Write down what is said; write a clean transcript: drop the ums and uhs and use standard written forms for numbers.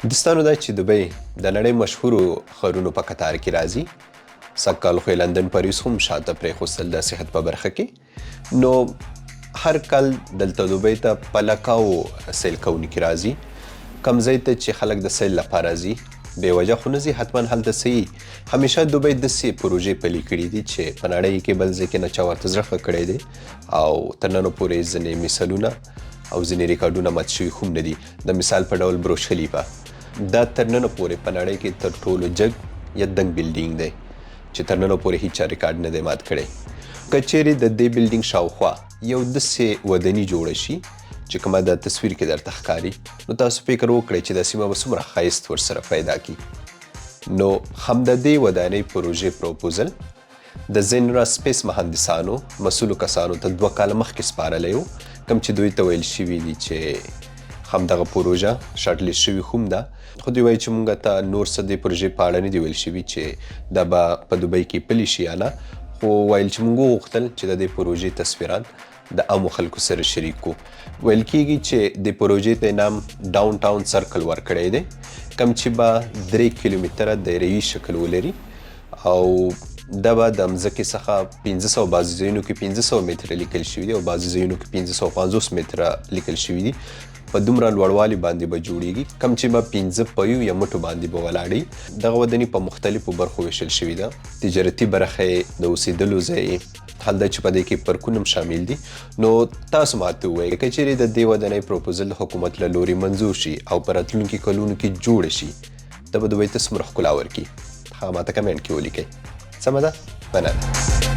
دستانو دا چې دوبۍ د نړۍ مشهورو ښارونو په قطار کې راځي. سږکال خو لندن پاریس هم شاته پرېښودل د صحت په برخه کې. نو هر کال دلته دوبۍ ته په لکاو سیل کوونکي راځي. کوم ځای ته چې خلک د سیل لپاره ځي بې وجه خو نه ځي، حتما هلته څه یي. همیشه دوبۍ داسې پروژې پلي کړي دي چې په نړۍ کې بل ځای کې نه چا ورته زړه ښه کړی دی او تر ننه پورې ځینې مثالونه او ځینې ریکارډونه مات شوي هم نه دي. د مثال په ډول بروج خلیفه دا تر ننه پورې په نړۍ کې تر ټولو جګ یا دنګ بلډینګ دی چې تر ننه پورې هیچا ریکارډ نه دی مات کړی. که چیرې د دې بلډینګ شاوخوا یو داسې وداني جوړه شي چې کومه د تصویر کې درته ښکاري، نو تاسو فکر وکړئ چې دا سیمه به څومره ښایست ورسره پیدا کړي. نو هم د دې ودانۍ پروژې پروپوزل د زینرا سپیس مهندسانو مسؤلو کسانو ته 2 کاله مخکې سپارلی و، کوم چې دوی ته ویل شوي دي چې همدغه پروژه شارټ لیست شوي هم ده. خو دوی وایي چې موږ ته نور څه د پروژې په اړه نه دي ویل شوي چې دا به په دوبۍ کې پلي شي یا نه، خو ویل چې موږ وغوښتل چې د دې پروژې تصویران د عامو خلکو سره شریک کړو. ویل کېږي چې د پروژې ته نام ډاون ټاون سرکل ورکړی دی، کوم چې به 3 کیلومتره دایروي شکل ولري او دا به د مځکې څخه 500 بعضې ځایونو کې 500 متره لیکل شوي دي او بعضې ځایونو کې 550 متره لیکل شوي دي. په دومره لوړوالي باندې به جوړیږي، کوم چې به 15 پایو یا مټو باندې به ولاړي. دغه وداني په مختلفو برخو ویشل شوي ده. تجارتي برخه یې د اوسېدلو ځای حال دا چې په دې کې پارکونه هم شامل دي. نو تاسو ماته ووایئ که چیرې د دې ودانۍ پروپوزل د حکومت له لوري منظور شي او په راتلونکي کلونو کې جوړه شي، دا به دوبۍ ته څومره ښکلا ورکړي؟ هغه ماته کمنټ کې ولیکئ. سمه ده؟ مننه.